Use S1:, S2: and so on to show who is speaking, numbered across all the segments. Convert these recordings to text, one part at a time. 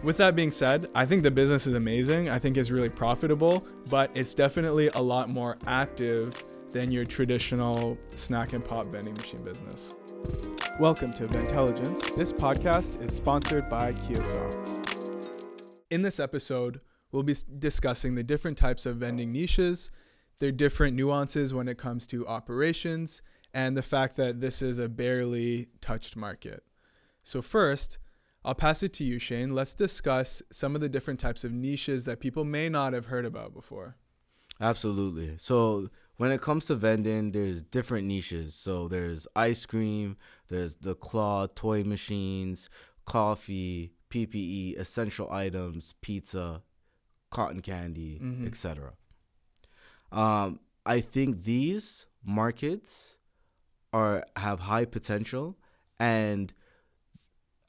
S1: With that being said, I think the business is amazing. I think it's really profitable, but it's definitely a lot more active than your traditional snack and pop vending machine business. Welcome to Vendtelligence. This podcast is sponsored by Kiosoft. In this episode, we'll be discussing the different types of vending niches, their different nuances when it comes to operations, and the fact that this is a barely touched market. So first, I'll pass it to you, Shane. Let's discuss some of the different types of niches that people may not have heard about before.
S2: Absolutely. So when it comes to vending, there's different niches. So there's ice cream, there's the claw toy machines, coffee, PPE, essential items, pizza, cotton candy, etc. I think these markets have high potential, and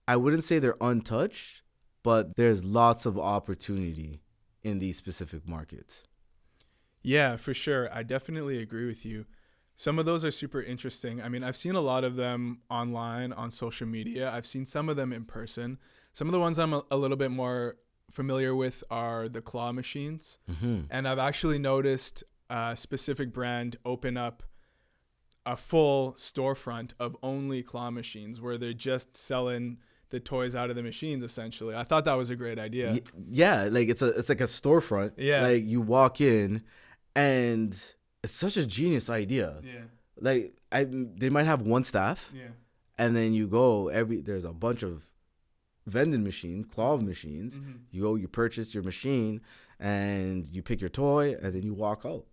S2: I wouldn't say they're untouched, but there's lots of opportunity in these specific markets.
S1: Yeah, for sure. I definitely agree with you. Some of those are super interesting. I mean, I've seen a lot of them online on social media. I've seen some of them in person. Some of the ones I'm a little bit more familiar with are the claw machines. And I've actually noticed a specific brand open up a full storefront of only claw machines where they're just selling the toys out of the machines, essentially. I thought that was a great idea.
S2: Yeah, like it's like a storefront.
S1: Yeah.
S2: Like you walk in, and it's such a genius idea.
S1: Yeah.
S2: Like they might have one staff.
S1: Yeah.
S2: And then you go there's a bunch of vending machines, claw machines. You go, you purchase your machine, and you pick your toy, and then you walk out.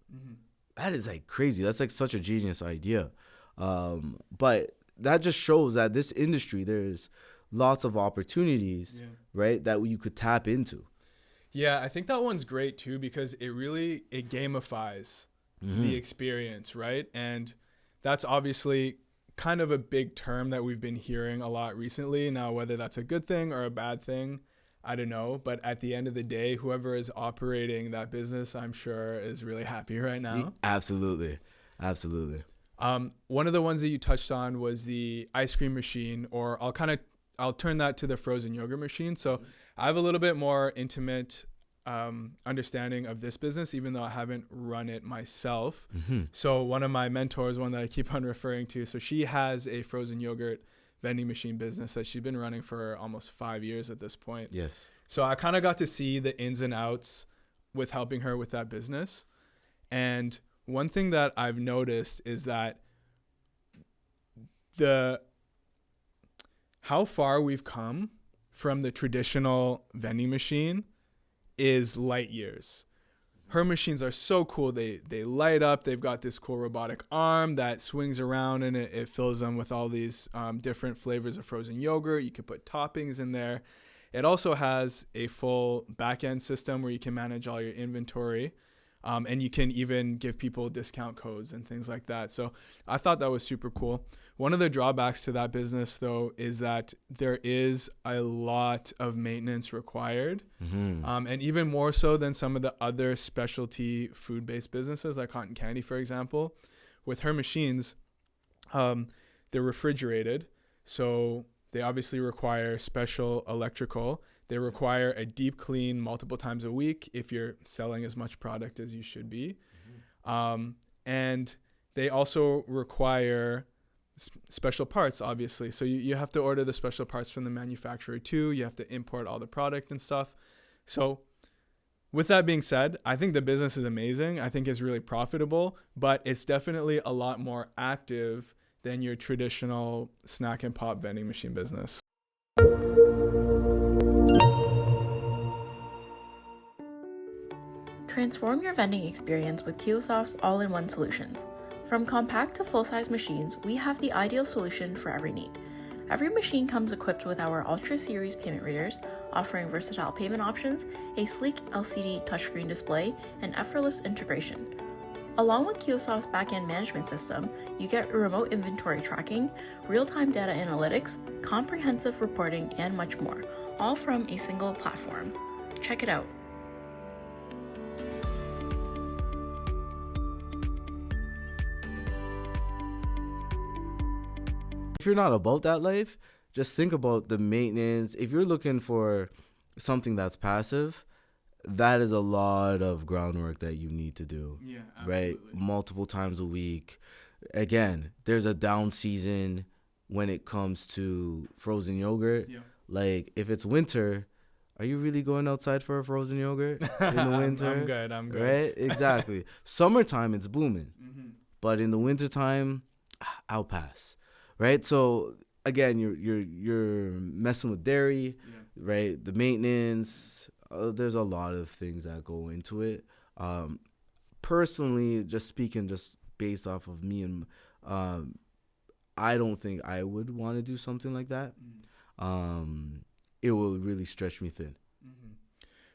S2: That is like crazy. That's like such a genius idea. But that just shows that this industry, there's lots of opportunities, right, that you could tap into.
S1: Yeah, I think that one's great too because it gamifies the experience, right? And that's obviously kind of a big term that we've been hearing a lot recently. Now, whether that's a good thing or a bad thing, I don't know. But at the end of the day, whoever is operating that business, I'm sure, is really happy right now.
S2: Absolutely.
S1: One of the ones that you touched on was the ice cream machine, or I'll turn that to the frozen yogurt machine. So I have a little bit more intimate understanding of this business, even though I haven't run it myself. So one of my mentors, one that I keep on referring to, so she has a frozen yogurt vending machine business that she's been running for almost 5 years at this point.
S2: Yes.
S1: So I kind of got to see the ins and outs with helping her with that business. And one thing that I've noticed is that how far we've come from the traditional vending machine is light years. Her machines are so cool. They light up. They've got this cool robotic arm that swings around, and it fills them with all these different flavors of frozen yogurt. You can put toppings in there. It also has a full back-end system where you can manage all your inventory. And you can even give people discount codes and things like that. So I thought that was super cool. One of the drawbacks to that business, though, is that there is a lot of maintenance required. And even more so than some of the other specialty food-based businesses like cotton candy, for example. With her machines, they're refrigerated. So they obviously require special electrical. They require a deep clean multiple times a week if you're selling as much product as you should be. And they also require special parts, obviously. So you have to order the special parts from the manufacturer too. You have to import all the product and stuff. So with that being said, I think the business is amazing. I think it's really profitable, but it's definitely a lot more active than your traditional snack and pop vending machine business.
S3: Transform your vending experience with Kiosoft's all-in-one solutions. From compact to full-size machines, we have the ideal solution for every need. Every machine comes equipped with our Ultra Series payment readers, offering versatile payment options, a sleek LCD touchscreen display, and effortless integration. Along with Kiosoft's back-end management system, you get remote inventory tracking, real-time data analytics, comprehensive reporting, and much more, all from a single platform. Check it out.
S2: If you're not about that life, just think about the maintenance. If you're looking for something that's passive, that is a lot of groundwork that you need to do.
S1: Yeah,
S2: right? Multiple times a week. Again, there's a down season when it comes to frozen yogurt.
S1: Yeah.
S2: Like, if it's winter, are you really going outside for a frozen yogurt in the winter?
S1: I'm good.
S2: Right? Exactly. Summertime, it's booming.
S1: Mm-hmm.
S2: But in the wintertime, I'll pass. Right? So, again, you're messing with dairy, right? The maintenance, there's a lot of things that go into it. Personally, just speaking, just based off of me, and I don't think I would want to do something like that. It will really stretch me thin.
S1: Mm-hmm.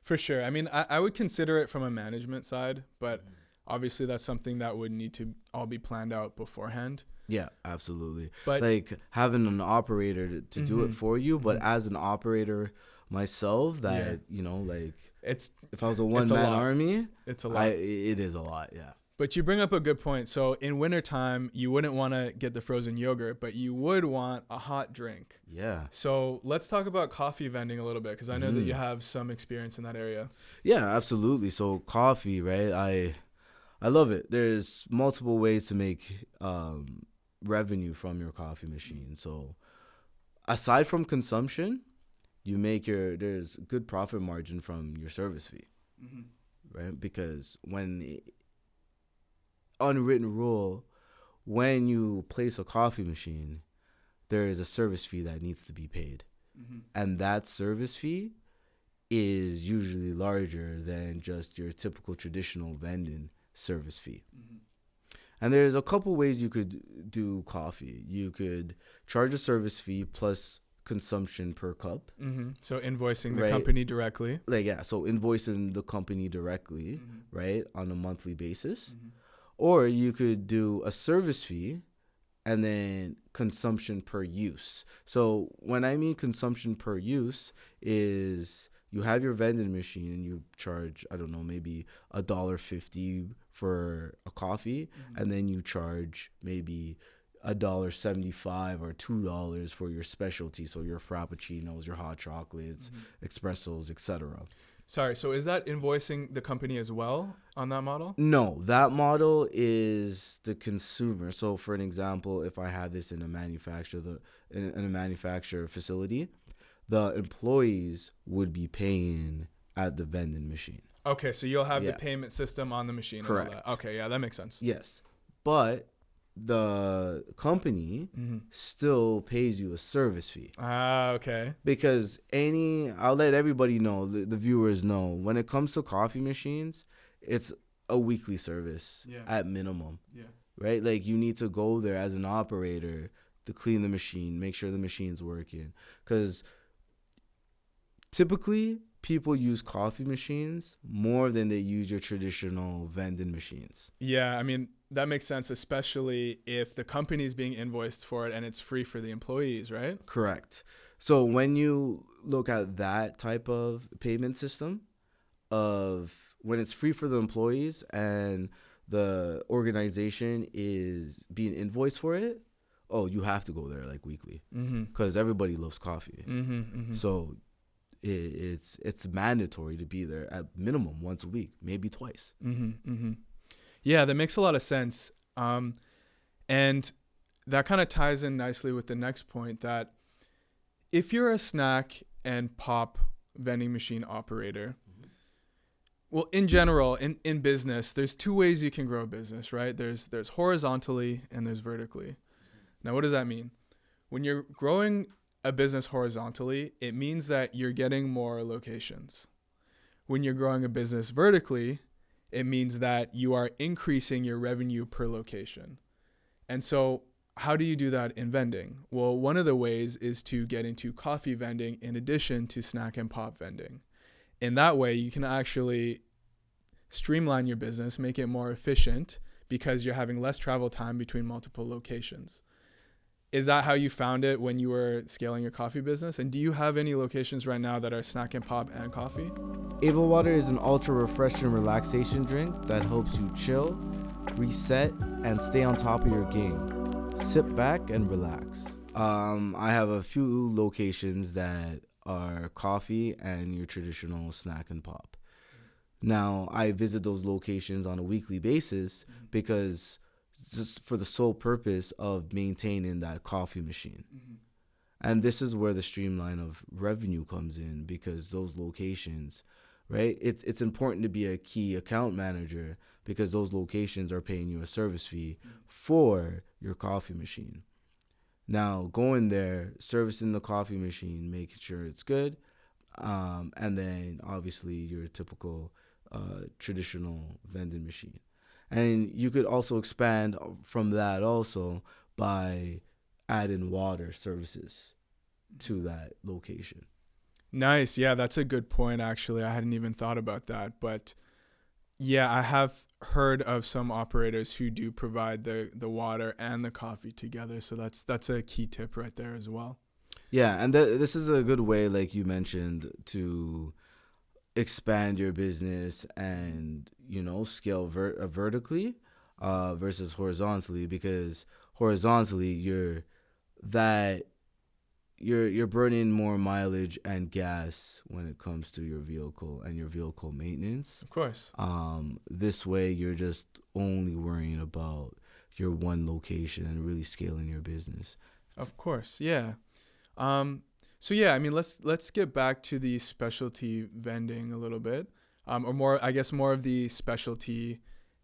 S1: For sure. I mean, I would consider it from a management side, but obviously that's something that would need to all be planned out beforehand.
S2: Yeah, absolutely.
S1: But
S2: like having an operator to do it for you, but as an operator myself, that like
S1: it's
S2: if I was a one-man army,
S1: it's a lot.
S2: It is a lot, yeah.
S1: But you bring up a good point. So in wintertime, you wouldn't want to get the frozen yogurt, but you would want a hot drink.
S2: Yeah.
S1: So let's talk about coffee vending a little bit, because I know that you have some experience in that area.
S2: Yeah, absolutely. So coffee, right? I love it. There's multiple ways to make revenue from your coffee machine. So aside from consumption, there's good profit margin from your service fee, right? Because unwritten rule, when you place a coffee machine, there is a service fee that needs to be paid. And that service fee is usually larger than just your typical traditional vending service fee. And there's a couple ways you could do coffee. You could charge a service fee plus consumption per cup.
S1: So invoicing the company directly.
S2: So invoicing the company directly, right, on a monthly basis. Or you could do a service fee and then consumption per use. So when I mean consumption per use is you have your vending machine and you charge, I don't know, maybe $1.50 for a coffee, and then you charge maybe $1.75 or $2 for your specialty, so your frappuccinos, your hot chocolates, espressos, etc.
S1: Sorry, so is that invoicing the company as well on that model?
S2: No, that model is the consumer. So for an example, if I have this in a manufacturer facility, the employees would be paying at the vending machine.
S1: Okay, so you'll have the payment system on the machine.
S2: Correct.
S1: And all that. Okay, yeah, that makes sense.
S2: Yes. But the company still pays you a service fee.
S1: Okay.
S2: Because I'll let everybody know, the viewers know, when it comes to coffee machines, it's a weekly service at minimum. Yeah. Right? Like, you need to go there as an operator to clean the machine, make sure the machine's working. Because typically, people use coffee machines more than they use your traditional vending machines.
S1: Yeah, I mean, that makes sense, especially if the company is being invoiced for it and it's free for the employees, right?
S2: Correct. So when you look at that type of payment system of when it's free for the employees and the organization is being invoiced for it, you have to go there like weekly because everybody loves coffee. So it's mandatory to be there at minimum once a week, maybe twice.
S1: Yeah, that makes a lot of sense. And that kind of ties in nicely with the next point, that if you're a snack and pop vending machine operator, well, in general, in business, there's two ways you can grow a business, right? There's horizontally and there's vertically. Now, what does that mean? When you're growing a business horizontally, it means that you're getting more locations. When you're growing a business vertically, it means that you are increasing your revenue per location. And so how do you do that in vending? Well, one of the ways is to get into coffee vending in addition to snack and pop vending. In that way, you can actually streamline your business, make it more efficient because you're having less travel time between multiple locations. Is that how you found it when you were scaling your coffee business? And do you have any locations right now that are snack and pop and coffee?
S2: Ava Water is an ultra refreshing relaxation drink that helps you chill, reset, and stay on top of your game. Sit back and relax. I have a few locations that are coffee and your traditional snack and pop. Now, I visit those locations on a weekly basis because just for the sole purpose of maintaining that coffee machine. And this is where the streamline of revenue comes in, because those locations, right? It's important to be a key account manager because those locations are paying you a service fee for your coffee machine. Now, going there, servicing the coffee machine, making sure it's good, and then obviously your typical traditional vending machine. And you could also expand from that also by adding water services to that location.
S1: Nice. Yeah, that's a good point, actually. I hadn't even thought about that. But yeah, I have heard of some operators who do provide the water and the coffee together. So that's a key tip right there as well.
S2: Yeah, and this is a good way, like you mentioned, to expand your business and, scale vertically versus horizontally, because horizontally you're burning more mileage and gas when it comes to your vehicle and your vehicle maintenance.
S1: Of course.
S2: This way you're just only worrying about your one location and really scaling your business.
S1: Of course, yeah. So yeah, I mean, let's get back to the specialty vending a little bit, or more of the specialty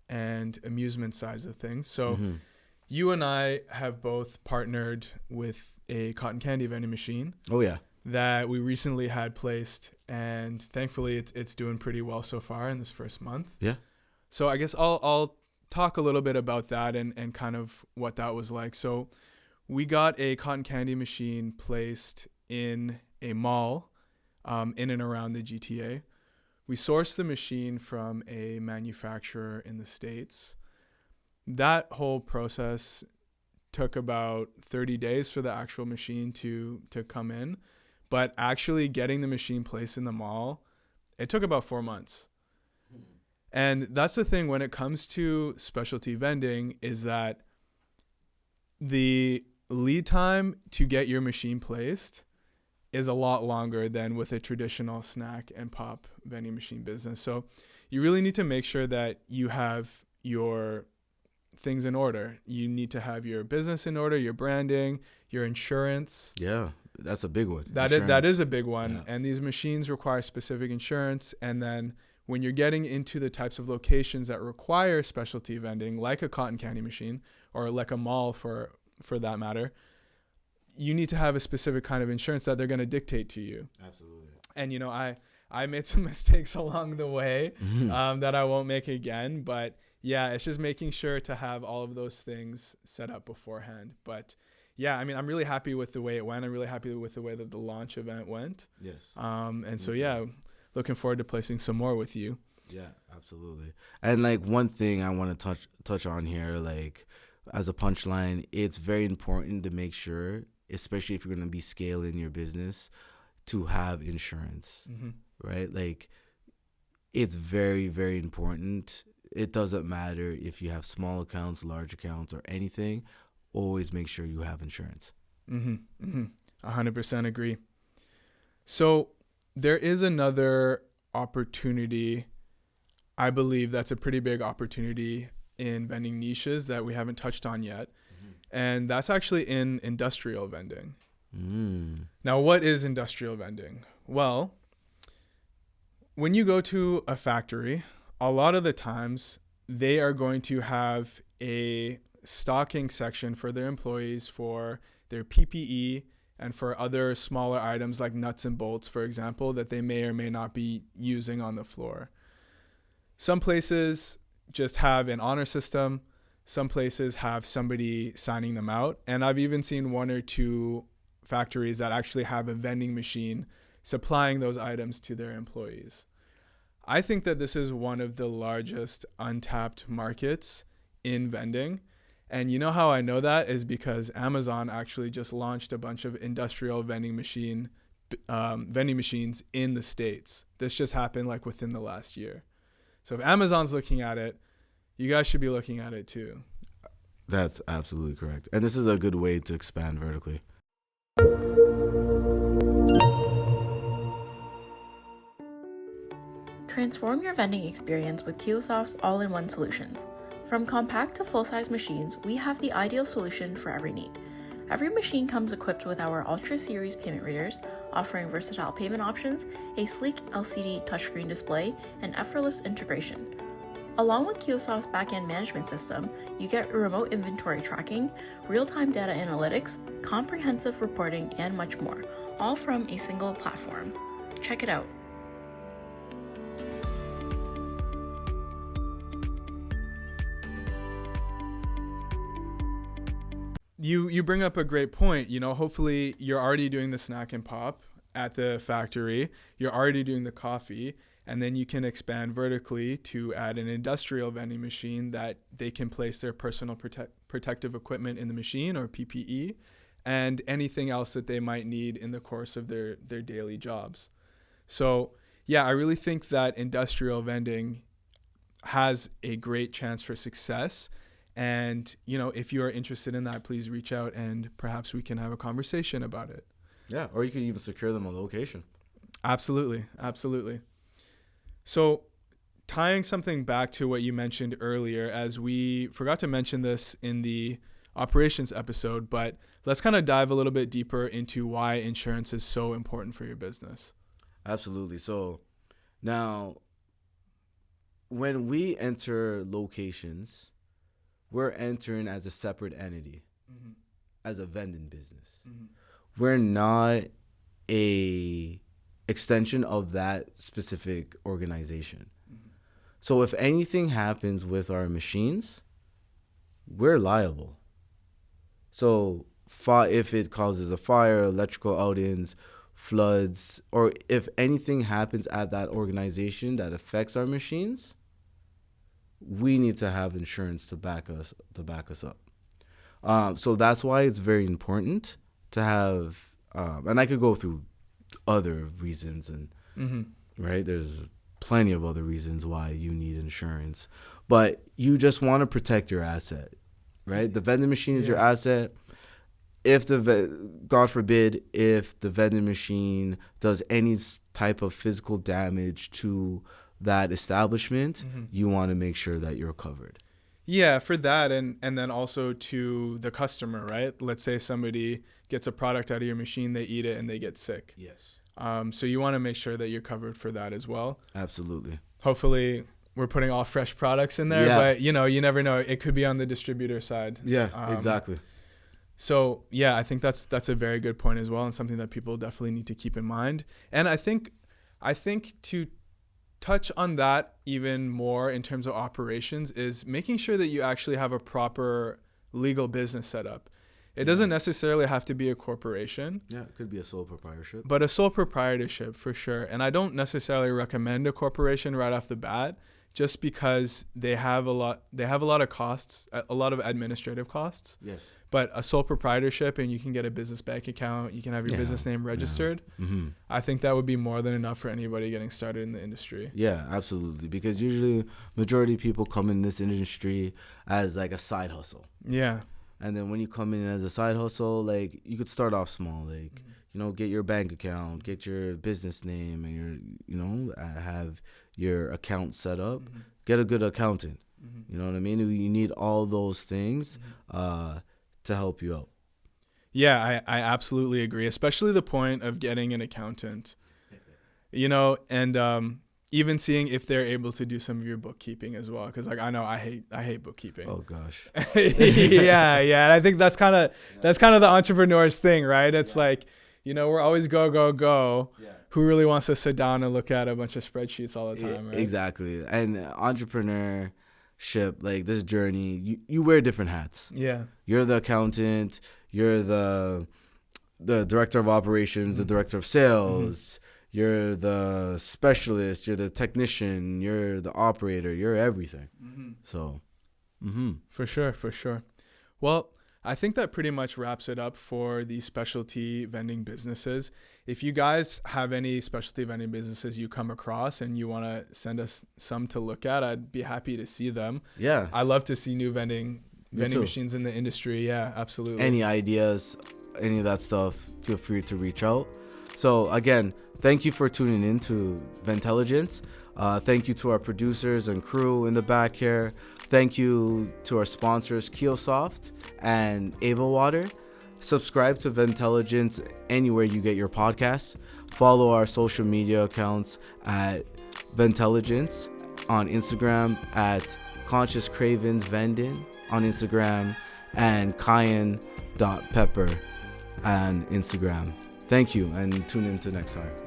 S1: and amusement sides of things. So you and I have both partnered with a cotton candy vending machine.
S2: Oh yeah.
S1: That we recently had placed, and thankfully it's doing pretty well so far in this first month.
S2: Yeah.
S1: So I guess I'll talk a little bit about that and kind of what that was like. So we got a cotton candy machine placed in a mall in and around the GTA. We sourced the machine from a manufacturer in the States. That whole process took about 30 days for the actual machine to come in. But actually getting the machine placed in the mall, it took about 4 months. And that's the thing when it comes to specialty vending, is that the lead time to get your machine placed is a lot longer than with a traditional snack and pop vending machine business. So you really need to make sure that you have your things in order. You need to have your business in order, your branding, your insurance.
S2: Yeah, that's a big one.
S1: That is a big one. Yeah. And these machines require specific insurance. And then when you're getting into the types of locations that require specialty vending, like a cotton candy machine or like a mall for that matter, you need to have a specific kind of insurance that they're going to dictate to you.
S2: Absolutely.
S1: And, I made some mistakes along the way that I won't make again. But yeah, it's just making sure to have all of those things set up beforehand. But yeah, I mean, I'm really happy with the way it went. I'm really happy with the way that the launch event went.
S2: Yes.
S1: And so, yeah, looking forward to placing some more with you.
S2: Yeah, absolutely. And like one thing I want to touch on here, like as a punchline, it's very important to make sure, especially if you're going to be scaling your business, to have insurance, right? Like it's very, very important. It doesn't matter if you have small accounts, large accounts, or anything. Always make sure you have insurance.
S1: 100% agree. So there is another opportunity, I believe that's a pretty big opportunity in vending niches that we haven't touched on yet. And that's actually in industrial vending. Now, what is industrial vending? Well, when you go to a factory, a lot of the times they are going to have a stocking section for their employees for their PPE and for other smaller items like nuts and bolts, for example, that they may or may not be using on the floor. Some places just have an honor system. Some places have somebody signing them out. And I've even seen 1 or 2 factories that actually have a vending machine supplying those items to their employees. I think that this is one of the largest untapped markets in vending. And you know how I know that is because Amazon actually just launched a bunch of industrial vending machines in the States. This just happened like within the last year. So if Amazon's looking at it, you guys should be looking at it too.
S2: That's absolutely correct. And this is a good way to expand vertically.
S3: Transform your vending experience with Kiosoft's all-in-one solutions. From compact to full-size machines, we have the ideal solution for every need. Every machine comes equipped with our Ultra Series payment readers, offering versatile payment options, a sleek LCD touchscreen display, and effortless integration. Along with Kiosoft's backend management system, you get remote inventory tracking, real-time data analytics, comprehensive reporting, and much more, all from a single platform. Check it out.
S1: You bring up a great point. Hopefully you're already doing the snack and pop at the factory. You're already doing the coffee, and then you can expand vertically to add an industrial vending machine that they can place their personal protective equipment in the machine, or PPE, and anything else that they might need in the course of their daily jobs. So yeah, I really think that industrial vending has a great chance for success. And, if you are interested in that, please reach out and perhaps we can have a conversation about it.
S2: Yeah, or you can even secure them a location.
S1: Absolutely. So tying something back to what you mentioned earlier, as we forgot to mention this in the operations episode, but let's kind of dive a little bit deeper into why insurance is so important for your business.
S2: Absolutely. So now, when we enter locations, we're entering as a separate entity, as a vending business. We're not a extension of that specific organization. So if anything happens with our machines, we're liable. So if it causes a fire, electrical outages, floods, or if anything happens at that organization that affects our machines, we need to have insurance to back us up. So that's why it's very important to have, and I could go through other reasons, and right, there's plenty of other reasons why you need insurance, but you just want to protect your asset, right? The vending machine is your asset. If God forbid, if the vending machine does any type of physical damage to that establishment, you want to make sure that you're covered.
S1: Yeah, for that, and then also to the customer, right? Let's say somebody gets a product out of your machine, they eat it, and they get sick.
S2: Yes.
S1: So you want to make sure that you're covered for that as well.
S2: Absolutely.
S1: Hopefully, we're putting all fresh products in there, but you never know. It could be on the distributor side.
S2: Yeah, exactly.
S1: So yeah, I think that's a very good point as well, and something that people definitely need to keep in mind. And I think to touch on that even more in terms of operations is making sure that you actually have a proper legal business setup. It doesn't necessarily have to be a corporation.
S2: Yeah, it could be a sole proprietorship.
S1: But a sole proprietorship for sure. And I don't necessarily recommend a corporation right off the bat, just because they have a lot of costs, a lot of administrative costs.
S2: Yes.
S1: But a sole proprietorship, and you can get a business bank account, you can have your business name registered. I think that would be more than enough for anybody getting started in the industry.
S2: Yeah, absolutely. Because usually majority of people come in this industry as like a side hustle. Yeah. And then when you come in as a side hustle, like you could start off small, like, get your bank account, get your business name, and have your account set up, get a good accountant. You know what I mean? You need all those things to help you out.
S1: Yeah, I absolutely agree, especially the point of getting an accountant, and even seeing if they're able to do some of your bookkeeping as well. Cause like, I know I hate bookkeeping.
S2: Oh gosh.
S1: Yeah. And I think that's kind of the entrepreneur's thing, right? It's like, we're always go. Yeah. Who really wants to sit down and look at a bunch of spreadsheets all the time, right?
S2: Exactly. And entrepreneurship, like this journey, you wear different hats. Yeah. You're the accountant, you're the director of operations, the director of sales, you're the specialist, you're the technician, you're the operator, you're everything. So,
S1: For sure. Well, I think that pretty much wraps it up for the specialty vending businesses. If you guys have any specialty vending businesses you come across and you want to send us some to look at, I'd be happy to see them. Yeah. I love to see new vending machines in the industry. Yeah, absolutely.
S2: Any ideas, any of that stuff, feel free to reach out. So again, thank you for tuning in to Vendtelligence. Thank you to our producers and crew in the back here. Thank you to our sponsors, Keelsoft and Ava Water. Subscribe to Vendtelligence anywhere you get your podcasts. Follow our social media accounts at Vendtelligence on Instagram, at Conscious Cravens Vending on Instagram, and Kayin.pepper on Instagram. Thank you, and tune in to next time.